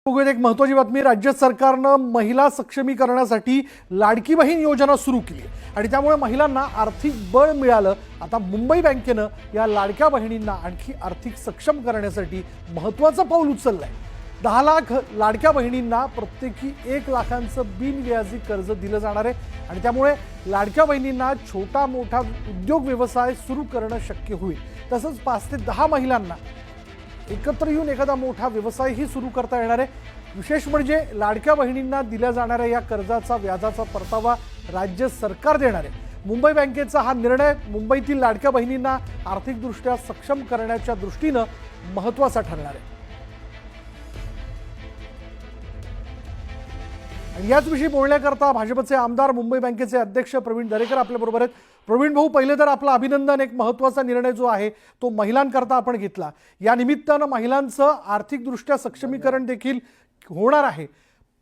बघूयात एक महत्त्वाची बातमी। राज्य सरकारनं महिला सक्षमीकरणासाठी लाडकी बहीण योजना सुरू केली आणि त्यामुळे महिलांना आर्थिक बळ मिळालं। आता मुंबई बँकेनं या लाडक्या बहिणींना आणखी आर्थिक सक्षम करण्यासाठी महत्त्वाचं पाऊल उचललंय। 10 लाख लाडक्या बहिणींना प्रत्येकी 1 लाखांचं बिनव्याजी कर्ज दिलं जाणार आहे आणि त्यामुळे लाडक्या बहिणींना छोटा मोठा उद्योग व्यवसाय सुरू करणं शक्य होईल। तसंच 5 ते 10 महिलांना एकत्र येऊन एखादा मोठा व्यवसायही सुरू करता येणार आहे। विशेष म्हणजे लाडक्या बहिणींना दिल्या जाणाऱ्या या कर्जाचा व्याजाचा परतावा राज्य सरकार देणार आहे। मुंबई बँकेचा हा निर्णय मुंबईतील लाडक्या बहिणींना आर्थिकदृष्ट्या सक्षम करण्याच्या दृष्टीनं महत्त्वाचा ठरणार आहे। आणि याच विषयी बोलण्याकरता भाजपचे आमदार मुंबई बँकेचे अध्यक्ष प्रवीण दरेकर आपल्याबरोबर आहेत। प्रवीण भाऊ, पहिले तर आपलं अभिनंदन। एक महत्त्वाचा निर्णय जो आहे तो महिलांकरता आपण घेतला। या निमित्तानं महिलांचं आर्थिकदृष्ट्या सक्षमीकरण देखील होणार आहे।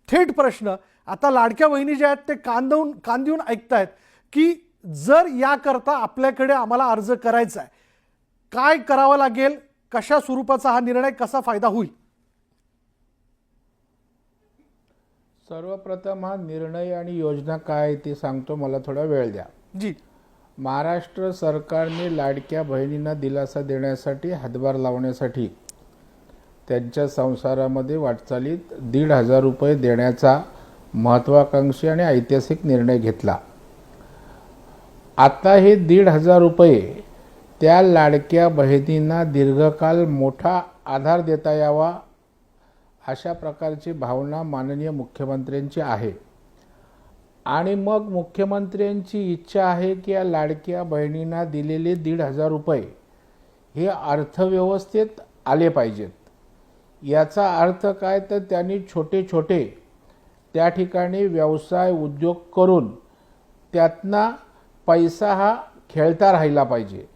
थेट प्रश्न, आता लाडक्या बहिणी ज्या आहेत ते कान देऊन ऐकतायत की जर याकरता आपल्याकडे आम्हाला अर्ज करायचा आहे, काय करावं लागेल, कशा स्वरूपाचा हा निर्णय, कसा फायदा होईल? सर्वप्रथम हा निर्णय आणि योजना काय ते सांगतो, मला थोडा वेळ द्या। जी, महाराष्ट्र सरकारने लाडक्या बहिणींना दिलासा देण्यासाठी, हातभार लावण्यासाठी त्यांच्या संसारामध्ये वाटचालीत 1,500 रुपये देण्याचा महत्त्वाकांक्षी आणि ऐतिहासिक निर्णय घेतला। आता हे 1,500 रुपये त्या लाडक्या बहिणींना दीर्घकाल मोठा आधार देता यावा अशा प्रकारची भावना माननीय मुख्यमंत्र्यांची आहे। आणि मग मुख्यमंत्र्यांची इच्छा आहे की या लाडक्या बहिणींना दिलेले 1,500 रुपये हे अर्थव्यवस्थेत आले पाहिजेत। याचा अर्थ काय, तर त्यांनी छोटे छोटे त्या ठिकाणी व्यवसाय उद्योग करून त्यातनं पैसा हा खेळता राहिला पाहिजे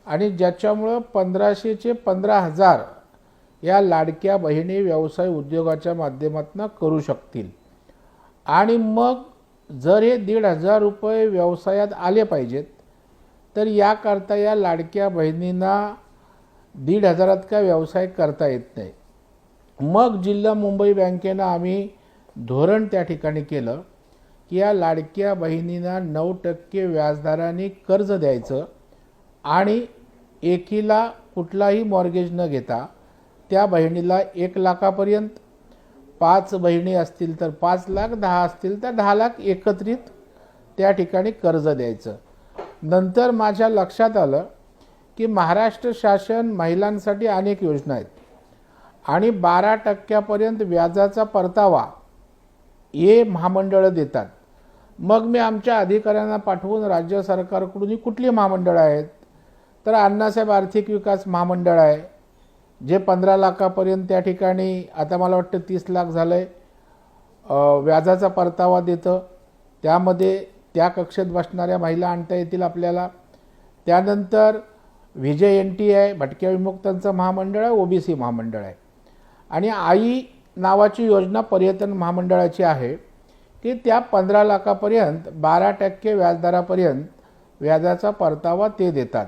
आणि ज्याच्यामुळं 1500चे 15,000 या लाडक्या बहिणी व्यवसाय उद्योगाच्या माध्यमातून करू शकतील। आणि मग जर हे 1,500 रुपये व्यवसायात आले पाहिजेत तर याकरता या लाडक्या बहिणींना 1,500त का व्यवसाय करता येत नाही। मग जिल्हा मुंबई बँकेनं आम्ही धोरण त्या ठिकाणी केलं की या लाडक्या बहिणींना 9% व्याजदराने कर्ज द्यायचं आणि एकीला कुठलाही मॉर्गेज न घेता त्या बहिणीला 1 लाखापर्यंत, 5 बहिणी असतील तर 5 लाख, 10 असतील तर 10 लाख एकत्रित त्या ठिकाणी कर्ज द्यायचं। नंतर माझ्या लक्षात आलं की महाराष्ट्र शासन महिलांसाठी अनेक योजना आहेत आणि 12% व्याजाचा परतावा हे महामंडळं देतात। मग मी आमच्या अधिकाऱ्यांना पाठवून राज्य सरकारकडून ही कुठली महामंडळं आहेत, तर अण्णासाहेब आर्थिक विकास महामंडळ आहे जे 15 लाखापर्यंत त्या ठिकाणी, आता मला वाटतं 30 लाख झालंय, व्याजाचा परतावा देतं। त्यामध्ये त्या कक्षेत बसणाऱ्या महिला आणता येतील आपल्याला। त्यानंतर विजय NT आहे, भटक्या विमुक्तांचं महामंडळ आहे, OBC महामंडळ आहे। आणि आई नावाची योजना पर्यटन महामंडळाची आहे की त्या 15 लाखापर्यंत 12% व्याजदरापर्यंत व्याजाचा परतावा ते देतात।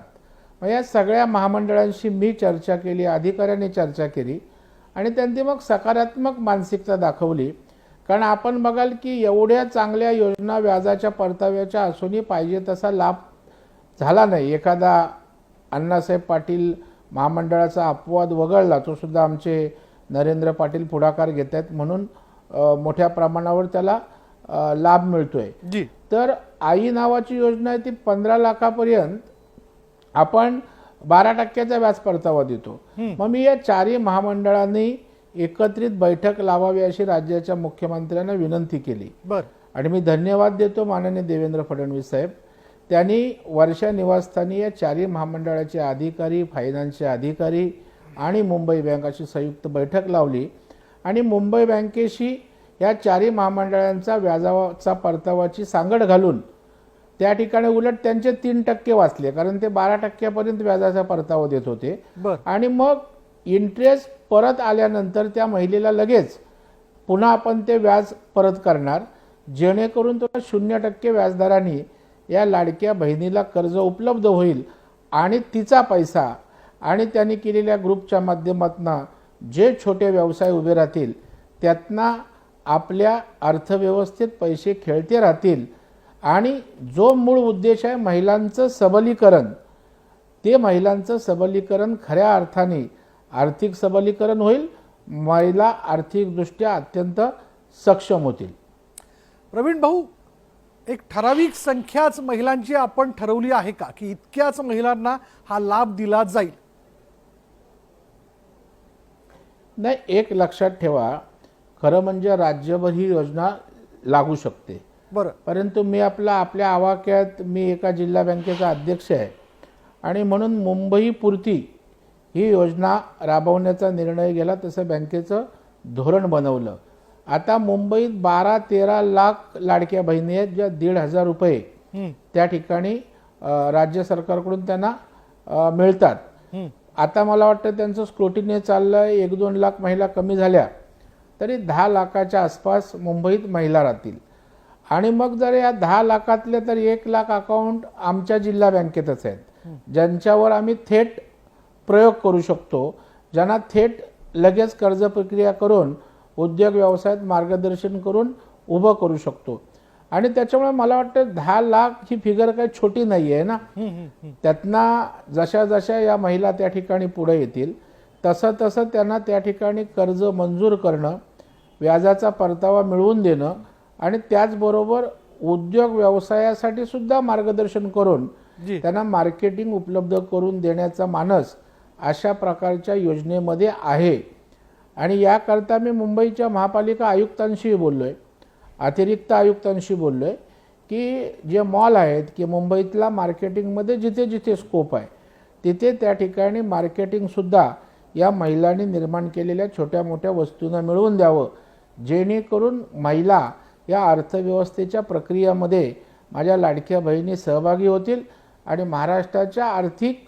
मग या सगळ्या महामंडळांशी मी चर्चा केली, अधिकाऱ्यांनी चर्चा केली आणि त्यांनी मग सकारात्मक मानसिकता दाखवली। कारण आपण बघाल की एवढ्या चांगल्या योजना व्याजाच्या परताव्याच्या असूनही पाहिजे तसा लाभ झाला नाही। एखादा अण्णासाहेब पाटील महामंडळाचा अपवाद वगळला, तो सुद्धा आमचे नरेंद्र पाटील पुढाकार घेत आहेत म्हणून मोठ्या प्रमाणावर त्याला लाभ मिळतोय। जी, तर आई नावाची योजना आहे ती 15 लाखापर्यंत आपण 12% व्याज परतावा देतो। मग मी या 4ही महामंडळांनी एकत्रित बैठक लावावी अशी राज्याच्या मुख्यमंत्र्यांना विनंती केली। आणि मी धन्यवाद देतो माननीय देवेंद्र फडणवीस साहेब, त्यांनी वर्षा निवासस्थानी या 4ही महामंडळाचे अधिकारी, फायनान्सचे अधिकारी आणि मुंबई बँकेची संयुक्त बैठक लावली आणि मुंबई बँकेशी या 4ही महामंडळांचा व्याजाचा परतावाची सांगड घालून त्या ठिकाणी उलट त्यांचे 3% वाचले, कारण ते 12% व्याजाचा परतावा देत होते। आणि मग इंटरेस्ट परत आल्यानंतर त्या महिलेला लगेच पुन्हा आपण ते व्याज परत करणार, जेणेकरून तुला 0% व्याजदराने या लाडक्या बहिणीला कर्ज उपलब्ध होईल आणि तिचा पैसा आणि त्यांनी केलेल्या ग्रुपच्या माध्यमातून जे छोटे व्यवसाय उभे राहतील त्यातनं आपल्या अर्थव्यवस्थेत पैसे खेळते राहतील आणि जो मूळ उद्देश आहे महिलांचं सबलीकरण, ते महिलांचं सबलीकरण खऱ्या अर्थाने आर्थिक सबलीकरण होईल, महिला आर्थिकदृष्ट्या अत्यंत सक्षम होतील. प्रवीण भाऊ, एक ठराविक संख्याच महिलांची आपण ठरवली आहे का की इतक्याच महिलांना हा लाभ दिला जाईल? नाही, एक लक्षात ठेवा, खरं म्हणजे राज्यभर ही योजना लागू शकते. बरं, परंतु मी आपल्या आवाक्यात मी एका जिल्हा बँकेचा अध्यक्ष आहे आणि म्हणून मुंबईपुरती ही योजना राबवण्याचा निर्णय गेला. तसं बँकेचं धोरण बनवलं. आता मुंबईत 12-13 लाख लाडक्या बहिणी आहेत, ज्या 1,500 रुपये त्या ठिकाणी राज्य सरकारकडून त्यांना मिळतात. आता मला वाटतं त्यांचं स्क्रुटिनी चाललं आहे. 1-2 लाख महिला कमी झाल्या तरी 10 लाखाच्या आसपास मुंबईत महिला राहतील. आणि मग जर या 10 लाखातले तर 1 लाख अकाउंट आमच्या जिल्हा बँकेतच आहेत, ज्यांच्यावर आम्ही थेट प्रयोग करू शकतो, ज्यांना थेट लगेच कर्ज प्रक्रिया करून उद्योग व्यवसायात मार्गदर्शन करून उभं करू शकतो. आणि त्याच्यामुळे मला वाटतं 10 लाख ही फिगर काही छोटी नाही आहे ना. त्यातनं जशा जशा या महिला त्या ठिकाणी पुढे येतील तसं तसं त्यांना त्या ठिकाणी कर्ज मंजूर करणं, व्याजाचा परतावा मिळवून देणं आणि त्याचबरोबर उद्योग व्यवसायासाठी सुद्धा मार्गदर्शन करून त्यांना मार्केटिंग उपलब्ध करून देण्याचा मानस अशा प्रकारच्या योजनेमध्ये आहे. आणि याकरता मी मुंबईच्या महापालिका आयुक्तांशी बोललोय, अतिरिक्त आयुक्तांशी बोललोय की जे मॉल आहेत की मुंबईतला मार्केटिंगमध्ये जिथे जिथे स्कोप आहे तिथे त्या ठिकाणी मार्केटिंगसुद्धा या महिलांनी निर्माण केलेल्या छोट्या मोठ्या वस्तूंना मिळवून द्यावं, जेणेकरून महिला या अर्थव्यवस्थेच्या प्रक्रियेमध्ये माझ्या लाडक्या बहिणी सहभागी होतील आणि महाराष्ट्राच्या आर्थिक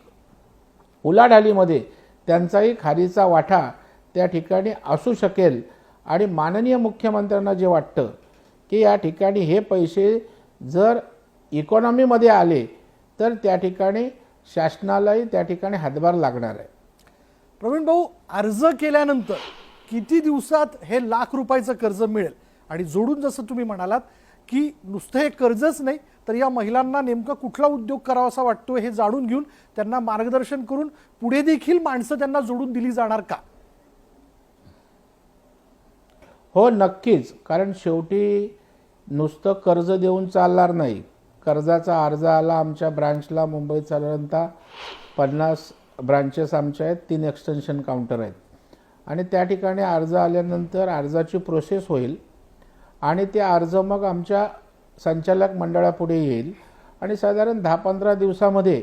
उलाढालीमध्ये त्यांचाही खारीचा वाटा त्या ठिकाणी असू शकेल. आणि माननीय मुख्यमंत्र्यांना जे वाटतं की या ठिकाणी हे पैसे जर इकॉनॉमीमध्ये आले तर त्या ठिकाणी शासनालाही त्या ठिकाणी हातभार लागणार आहे. प्रवीण भाऊ, अर्ज केल्यानंतर किती दिवसात हे लाख रुपयाचं कर्ज मिळेल? आणि जोडून जसं तुम्ही म्हणालात की नुसतं हे कर्जच नाही तर या महिलांना नेमका कुठला उद्योग करावासा वाटतोय हे जाणून घेऊन त्यांना मार्गदर्शन करून पुढे देखील माणसं त्यांना जोडून दिली जाणार का? हो, नक्कीच. कारण शेवटी नुसतं कर्ज देऊन चालणार नाही. कर्जाचा अर्ज आला आमच्या ब्रांचला, मुंबईत साधारणतः 50 ब्रांचेस आमच्या आहेत, 3 एक्सटेन्शन काउंटर आहेत. आणि त्या ठिकाणी अर्ज आल्यानंतर अर्जाची प्रोसेस होईल आणि ते अर्ज मग आमच्या संचालक मंडळापुढे येईल आणि साधारण 10-15 दिवसामध्ये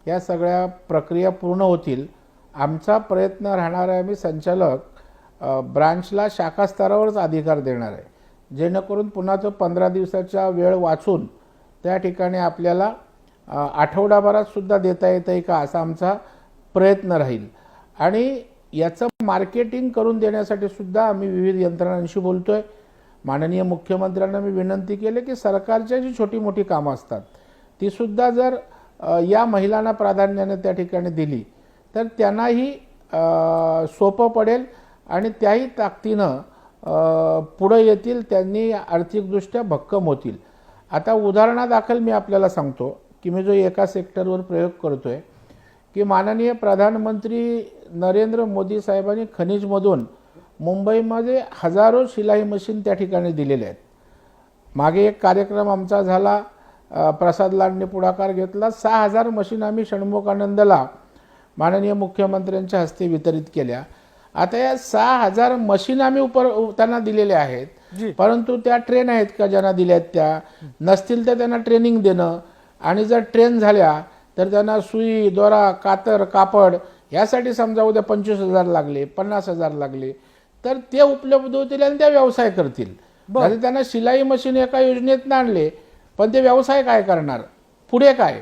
या सगळ्या प्रक्रिया पूर्ण होतील. आमचा प्रयत्न राहणार आहे, आम्ही संचालक ब्रांचला शाखा स्तरावरच अधिकार देणार आहे, जेणेकरून पुन्हा तो 15 दिवसाचा वेळ वाचून त्या ठिकाणी आपल्याला आठवडाभरात सुद्धा देता येतं आहे का असा आमचा प्रयत्न राहील. आणि याचं मार्केटिंग करून देण्यासाठी सुद्धा आम्ही विविध यंत्रणांशी बोलतोय. माननीय मुख्यमंत्र्यांना मी विनंती केली की सरकारच्या जी छोटी मोठी कामं असतात ती सुद्धा जर या महिलांना प्राधान्याने त्या ठिकाणी दिली तर त्यांनाही सोपं पडेल आणि त्याही ताकदीनं पुढे येतील, त्यांनी आर्थिकदृष्ट्या भक्कम होतील. आता उदाहरणादाखल मी आपल्याला सांगतो की मी जो एका सेक्टरवर प्रयोग करतोय की माननीय प्रधानमंत्री नरेंद्र मोदी साहेबांनी खनिजमधून मुंबईमध्ये हजारो शिलाई मशीन त्या ठिकाणी दिलेले आहेत. मागे एक कार्यक्रम आमचा झाला, प्रसाद लाडने पुढाकार घेतला, 6,000 मशीन आम्ही षण्मुखानंदला माननीय मुख्यमंत्र्यांच्या हस्ते वितरित केल्या. आता या 6,000 मशीन आम्ही त्यांना दिलेल्या आहेत, परंतु त्या ट्रेन आहेत का ज्यांना दिल्या आहेत, त्या नसतील तर त्यांना ट्रेनिंग देणं आणि जर ट्रेन झाल्या तर त्यांना सुई, दोरा, कातर, कापड यासाठी समजा उद्या 25,000 लागले, 50,000 लागले तर ते उपलब्ध होतील आणि त्या व्यवसाय करतील. त्यांना शिलाई मशीन एका योजनेत आणले पण ते व्यवसाय काय करणार, पुढे काय?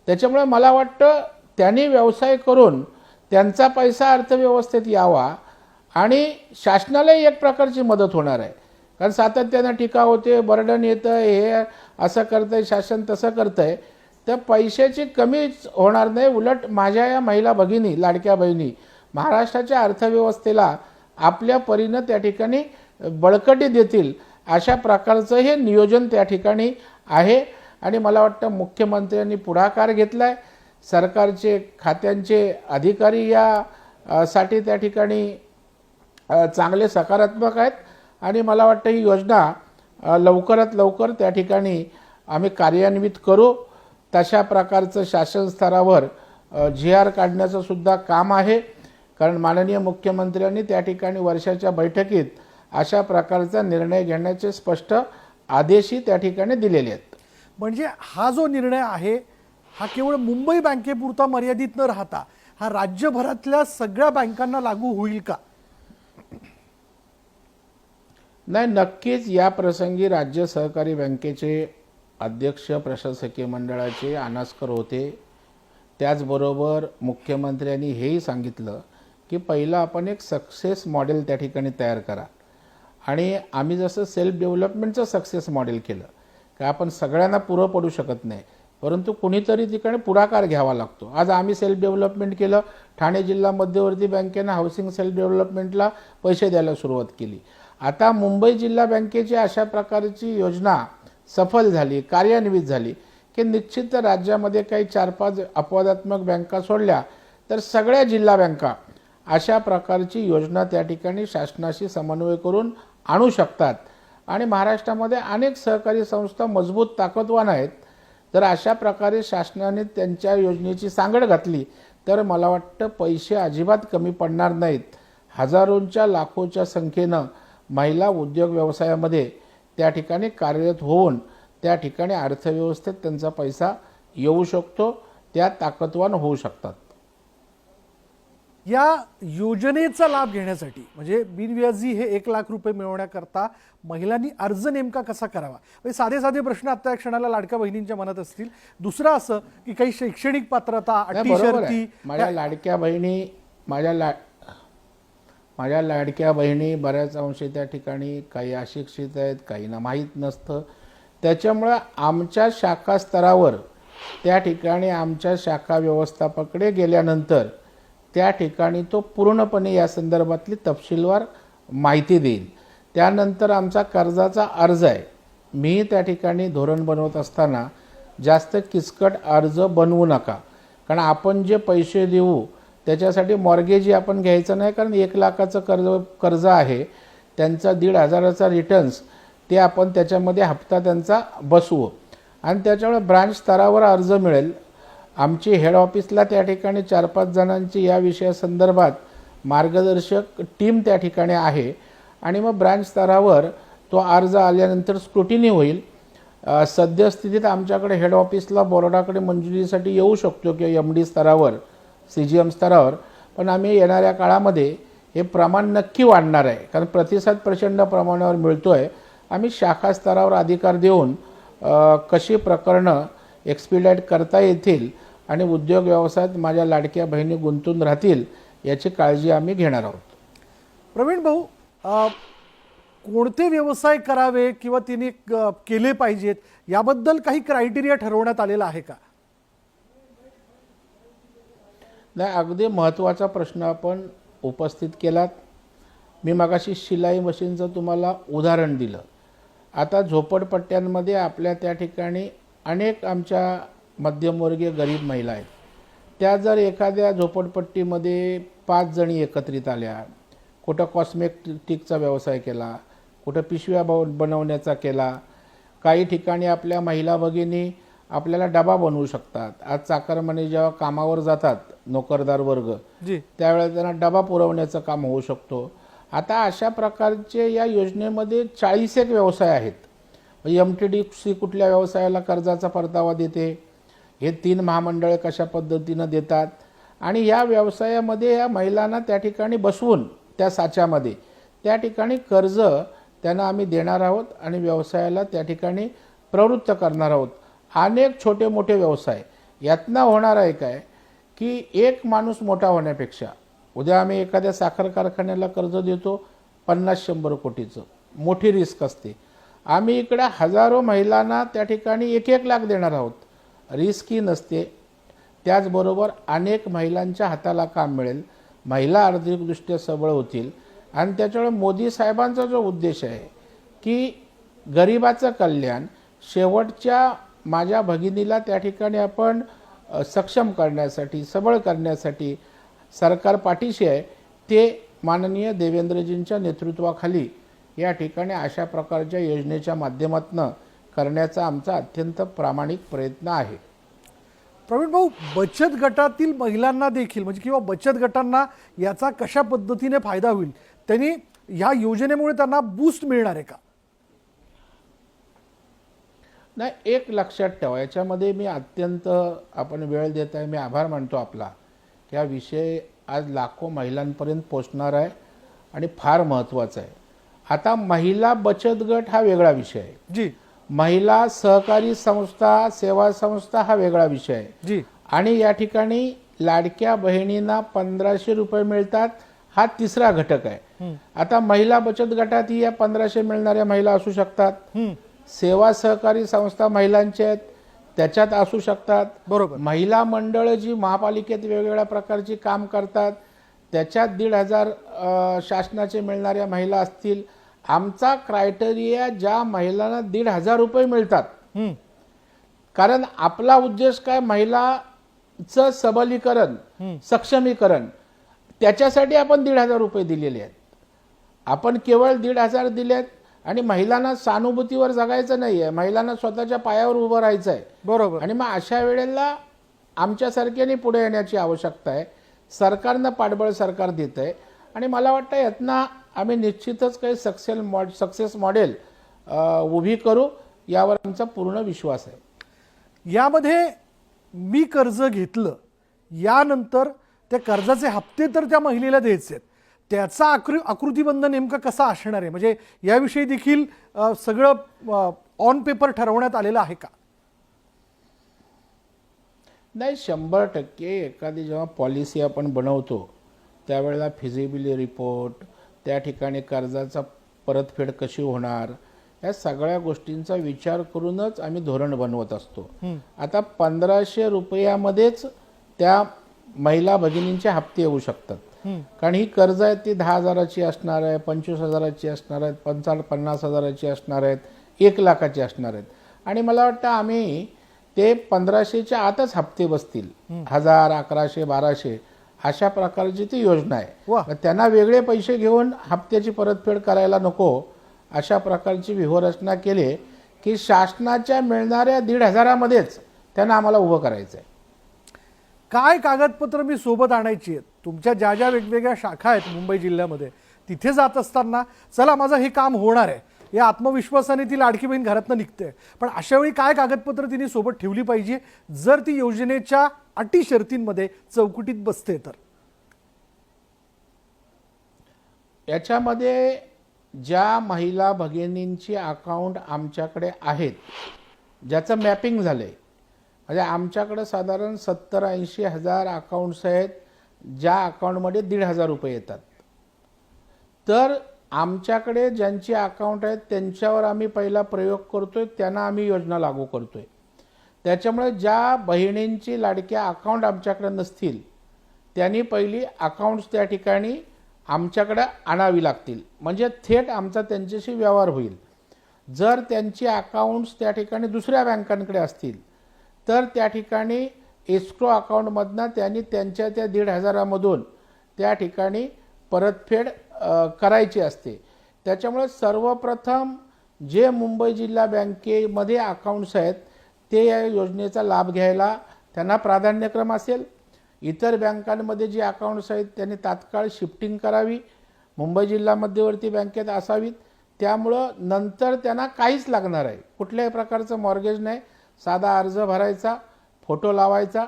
त्याच्यामुळे मला वाटतं त्यांनी व्यवसाय करून त्यांचा पैसा अर्थव्यवस्थेत यावा आणि शासनालाही एक प्रकारची मदत होणार आहे. कारण सातत्यानं टीका होते, बर्डन येतं, हे असं करतंय शासन, तसं करतंय, तर पैशाची कमीच होणार नाही. उलट माझ्या या महिला भगिनी, लाडक्या बहिणी महाराष्ट्राच्या अर्थव्यवस्थेला आपल्या परीनं त्या ठिकाणी बळकटी देतील अशा प्रकारचं हे नियोजन त्या ठिकाणी आहे. आणि मला वाटतं मुख्यमंत्र्यांनी पुढाकार घेतलाय. सरकारचे खात्यांचे अधिकारी या साठी त्या ठिकाणी चांगले सकारात्मक आहेत. आणि मला वाटतं ही योजना लवकरात लवकर त्या ठिकाणी आम्ही कार्यान्वित करू. तशा प्रकारचं शासन स्तरावर GR काढण्याचं सुद्धा काम आहे. कारण माननीय मुख्यमंत्र्यांनी त्या ठिकाणी वर्षाच्या बैठकीत अशा प्रकारचा निर्णय घेण्याचे स्पष्ट आदेशही त्या ठिकाणी दिलेले आहेत. म्हणजे हा जो निर्णय आहे हा केवळ मुंबई बँकेपुरता मर्यादित न राहता हा राज्यभरातल्या सगळ्या बँकांना लागू होईल का? नाही, नक्कीच या प्रसंगी राज्य सहकारी बँकेचे अध्यक्ष प्रशासकीय मंडळाचे आनास्कर होते. त्याचबरोबर मुख्यमंत्र्यांनी हेही सांगितलं की पहिलं आपण एक सक्सेस मॉडेल त्या ठिकाणी तयार करा. आणि आम्ही जसं सेल्फ डेव्हलपमेंटचं सक्सेस मॉडेल केलं का आपण सगळ्यांना पुरं पडू शकत नाही, परंतु कुणीतरी तिकडे पुढाकार घ्यावा लागतो. आज आम्ही सेल्फ डेव्हलपमेंट केलं. ठाणे जिल्हा मध्यवर्ती बँकेनं हाऊसिंग सेल्फ डेव्हलपमेंटला पैसे द्यायला सुरुवात केली. आता मुंबई जिल्हा बँकेची अशा प्रकारची योजना सफल झाली, कार्यान्वित झाली की निश्चित राज्यामध्ये काही 4-5 अपवादात्मक बँका सोडल्या तर सगळ्या जिल्हा बँका अशा प्रकारची योजना त्या ठिकाणी शासनाशी समन्वय करून आणू शकतात. आणि महाराष्ट्रामध्ये अनेक सहकारी संस्था मजबूत ताकदवान आहेत. तर अशा प्रकारे शासनाने त्यांच्या योजनेची सांगड घातली तर मला वाटतं पैसे अजिबात कमी पडणार नाहीत. हजारोंच्या लाखोच्या संख्येनं महिला उद्योग व्यवसायामध्ये त्या ठिकाणी कार्यरत होऊन त्या ठिकाणी अर्थव्यवस्थेत त्यांचा पैसा येऊ शकतो, त्या ताकदवान होऊ शकतात. या योजनेचा लाभ घेण्यासाठी म्हणजे बिनव्याजी हे 1 लाख रुपये मिळवण्याकरता महिलांनी अर्ज नेमका कसा करावा? म्हणजे साधे साधे प्रश्न आता या क्षणाला लाडक्या बहिणींच्या मनात असतील. दुसरं असं की काही शैक्षणिक पात्रता, अटी शर्ती, माझ्या लाडक्या बहिणी माझ्या लाडक्या बहिणी बऱ्याच अंशी त्या ठिकाणी काही अशिक्षित आहेत, काहींना माहीत नसतं. त्याच्यामुळं आमच्या शाखा स्तरावर त्या ठिकाणी आमच्या शाखा व्यवस्थापकडे गेल्यानंतर त्या ठिकाणी तो पूर्णपणे या संदर्भातली तपशीलवार माहिती देईल. त्यानंतर आमचा कर्जाचा अर्ज आहे. मी त्या ठिकाणी धोरण बनवत असताना जास्त किचकट अर्ज बनवू नका. कारण आपण जे पैसे देऊ त्याच्यासाठी मॉर्गेज आपण घ्यायचं नाही. कारण 1 लाखाचं कर्ज आहे, त्यांचा 1,500चा रिटर्न्स ते आपण त्याच्यामध्ये हप्ता त्यांचा बसवू. आणि त्याच्यामुळे ब्रांच स्तरावर अर्ज मिळेल. आमची हेड ऑफिसला त्या ठिकाणी 4-5 जणांची या विषयासंदर्भात मार्गदर्शक टीम त्या ठिकाणी आहे. आणि मग ब्रांच स्तरावर तो अर्ज आल्यानंतर स्क्रुटिनी होईल. सद्यस्थितीत आमच्याकडे हेड ऑफिसला बोर्डाकडे मंजुरीसाठी येऊ शकतो किंवा MD स्तरावर, CGM स्तरावर. पण आम्ही येणाऱ्या काळामध्ये हे प्रमाण नक्की वाढणार आहे. कारण प्रतिसाद प्रचंड प्रमाणावर मिळतो आहे. आम्ही शाखा स्तरावर अधिकार देऊन कशी प्रकरणं एक्सपिडाईट करता येतील आणि उद्योग व्यवसायात माझ्या लाडक्या बहिणी गुंतून राहतील याची काळजी आम्ही घेणार आहोत. प्रवीण भाऊ, कोणते व्यवसाय करावे किंवा तिने केले पाहिजेत याबद्दल काही क्रायटेरिया ठरवण्यात आलेला आहे का? नाही, अगदी महत्त्वाचा प्रश्न आपण उपस्थित केलात. मी मगाशी शिलाई मशीनचं तुम्हाला उदाहरण दिलं. आता झोपडपट्ट्यांमध्ये आपल्या त्या ठिकाणी अनेक आमच्या मध्यमवर्गीय गरीब महिला आहेत. त्या जर एखाद्या झोपडपट्टीमध्ये 5 जणी एकत्रित आल्या, कुठं कॉस्मेटिकचा व्यवसाय केला, कुठं पिशव्या बनवण्याचा केला, काही ठिकाणी आपल्या महिला भगिनी आपल्याला डबा बनवू शकतात. आज चाकरमानी जेव्हा कामावर जातात नोकरदार वर्ग, त्यावेळेला त्यांना डबा पुरवण्याचं काम होऊ शकतो. आता अशा प्रकारचे या योजनेमध्ये 41 व्यवसाय आहेत. MTDC कुठल्या व्यवसायाला कर्जाचा परतावा देते, हे 3 महामंडळे कशा पद्धतीनं देतात, आणि या व्यवसायामध्ये या महिलांना त्या ठिकाणी बसवून त्या साच्यामध्ये त्या ठिकाणी कर्ज त्यांना आम्ही देणार आहोत आणि व्यवसायाला त्या ठिकाणी प्रवृत्त करणार आहोत. अनेक छोटे मोठे व्यवसाय यातनं होणार आहे काय की एक माणूस मोठा होण्यापेक्षा उद्या आम्ही एखाद्या साखर कारखान्याला कर्ज देतो 50-100 कोटीचं, मोठी रिस्क असते. आम्ही इकडे हजारो महिलांना त्या ठिकाणी 1-1 लाख देणार आहोत, रिस्कही नसते. त्याचबरोबर अनेक महिलांच्या हाताला काम मिळेल, महिला आर्थिकदृष्ट्या सबळ होतील. आणि त्याच्यामुळे मोदी साहेबांचा जो उद्देश आहे की गरिबाचं कल्याण, शेवटच्या माझ्या भगिनीला त्या ठिकाणी आपण सक्षम करण्यासाठी, सबळ करण्यासाठी सरकार पाठीशी आहे, ते माननीय देवेंद्रजींच्या नेतृत्वाखाली या ठिकाणी अशा प्रकारच्या योजनेच्या माध्यमातून करण्याचा आमचा अत्यंत प्रामाणिक प्रयत्न आहे. प्रवीण भाऊ, बचत गटातील महिलांना देखील म्हणजे किंवा बचत गटांना याचा कशा पद्धतीने फायदा होईल, त्यांनी ह्या योजनेमुळे त्यांना बूस्ट मिळणार आहे का? नाही, एक लक्षात ठेवा, याच्यामध्ये मी अत्यंत, आपण वेळ देत आहे, मी आभार मानतो आपला, की हा विषय आज लाखो महिलांपर्यंत पोचणार आहे आणि फार महत्त्वाचा आहे. आता महिला बचत गट हा वेगळा विषय आहे जी, महिला सहकारी संस्था, सेवा संस्था हा वेगळा विषय आहे जी, आणि या ठिकाणी लाडक्या बहिणींना 1500 रुपये मिळतात हा तिसरा घटक आहे. आता महिला बचत गटात या 1500 मिळणाऱ्या महिला असू शकतात, सेवा सहकारी संस्था महिलांच्या आहेत त्याच्यात असू शकतात, बरोबर. महिला मंडळ जी महापालिकेत वेगवेगळ्या प्रकारची काम करतात त्याच्यात 1,500 शासनाचे मिळणाऱ्या महिला असतील. आमचा क्रायटेरिया ज्या महिलांना 1,500 रुपये मिळतात, कारण आपला उद्देश काय, महिलाचं सबलीकरण, सक्षमीकरण, त्याच्यासाठी आपण 1,500 रुपये दिलेले आहेत. आपण केवळ 1,500 दिलेत आणि महिलांना सहानुभूतीवर जगायचं नाहीये, महिलांना स्वतःच्या पायावर उभं राहायचं आहे, बरोबर. आणि मग अशा वेळेला आमच्यासारख्याने पुढे येण्याची आवश्यकता आहे. सरकारनं पाठबळ सरकार देत आहे आणि मला वाटतं यातनं आम्ही निश्चितच काही सक्सेस मॉडेल उभी करू, यावर आमचा पूर्ण विश्वास आहे. यामध्ये मी कर्ज घेतलं, यानंतर त्या कर्जाचे हप्ते तर त्या महिलेला द्यायचे आहेत, त्याचा आकृतीबंध नेमका कसा असणार आहे, म्हणजे याविषयी देखील सगळं ऑन पेपर ठरवण्यात आलेलं आहे का? नाही, 100% एखादी जेव्हा पॉलिसी आपण बनवतो त्यावेळेला फिजिबिलिटी रिपोर्ट, त्या ठिकाणी कर्जाचा परतफेड कशी होणार, या सगळ्या गोष्टींचा विचार करूनच आम्ही धोरण बनवत असतो. आता 1500 रुपयामध्येच त्या महिला भगिनींचे हप्ते येऊ शकतात, कारण ही कर्ज आहेत ती 10,000ची असणार आहे, 25,000ची असणार आहेत, 50,000ची असणार आहेत, 1,00,000ची असणार आहेत. आणि मला वाटतं आम्ही ते 1500च्या आतच हप्ते बसतील, 1000, 1100, 1200 अशा प्रकारची ती योजना आहे. त्यांना वेगळे पैसे घेऊन हप्त्याची परतफेड करायला नको, अशा प्रकारची व्यूहरचना केली की शासनाच्या मिळणाऱ्या 1,500मध्येच त्यांना आम्हाला उभं करायचं आहे. काय कागदपत्र मी सोबत आणायची आहेत? तुमच्या ज्या ज्या वेगवेगळ्या शाखा आहेत मुंबई जिल्ह्यामध्ये, तिथे जात असताना चला माझं हे काम होणार आहे या आत्मविश्वासाने ती लाडकी बहीण घरातनं निघते, पण अशा वेळी काय कागदपत्र तिने सोबत ठेवली पाहिजे जर ती योजनेच्या अटी शर्तींमध्ये चौकटीत बसते तर? याच्यामध्ये ज्या महिला भगिनींची अकाउंट आमच्याकडे आहेत, ज्याचं मॅपिंग झालंय, म्हणजे आमच्याकडे साधारण 70-80 हजार अकाउंट्स आहेत ज्या अकाउंटमध्ये 1,500 रुपये येतात. तर आमच्याकडे ज्यांची अकाउंट आहेत त्यांच्यावर आम्ही पहिला प्रयोग करतोय, त्यांना आम्ही योजना लागू करतोय. त्याच्यामुळे ज्या बहिणींची लाडक्या अकाउंट आमच्याकडे नसतील त्यांनी पहिली अकाउंट्स त्या ठिकाणी आमच्याकडे आणावी लागतील, म्हणजे थेट आमचा त्यांच्याशी व्यवहार होईल. जर त्यांची अकाउंट्स त्या ठिकाणी दुसऱ्या बँकांकडे असतील तर त्या ठिकाणी एस्क्रो अकाउंटमधनं त्यांनी त्यांच्या त्या 1,500मधून त्या ठिकाणी परतफेड करायची असते. त्याच्यामुळे सर्वप्रथम जे मुंबई जिल्हा बँकेमध्ये अकाउंट्स आहेत ते या योजनेचा लाभ घ्यायला त्यांना प्राधान्यक्रम असेल. इतर बँकांमध्ये जे अकाउंट्स आहेत त्यांनी तात्काळ शिफ्टिंग करावी, मुंबई जिल्हा मध्यवर्ती बँकेत असावीत. त्यामुळं नंतर त्यांना काहीच लागणार आहे, कुठल्याही प्रकारचं मॉर्गेज नाही, साधा अर्ज भरायचा, फोटो लावायचा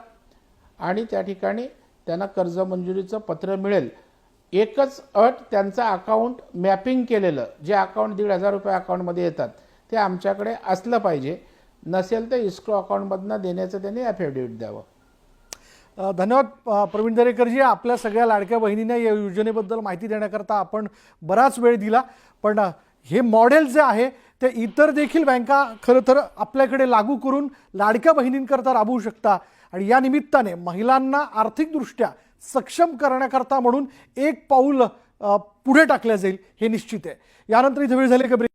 आणि त्या ठिकाणी त्यांना कर्ज मंजुरीचं पत्र मिळेल. एकच अट, त्यांचं अकाउंट मॅपिंग केलेलं, जे अकाउंट 1,500 रुपये अकाउंटमध्ये येतात ते आमच्याकडे असलं पाहिजे, नसेल तर इस्क्रो अकाउंटमधनं देण्याचं त्यांनी ॲफिडेव्हिट द्यावं. धन्यवाद प्रवीण दरेकरजी, आपल्या सगळ्या लाडक्या बहिणींना या योजनेबद्दल माहिती देण्याकरता आपण बराच वेळ दिला. पण हे मॉडेल जे आहे ते इतर देखील बँका खरं तर आपल्याकडे लागू करून लाडक्या बहिणींकरता राबवू शकता आणि या निमित्ताने महिलांना आर्थिकदृष्ट्या सक्षम करण्याकरता म्हणून एक पाऊल पुढे टाकल्या जाईल हे निश्चित आहे. यानंतर इथे वेळ झाली का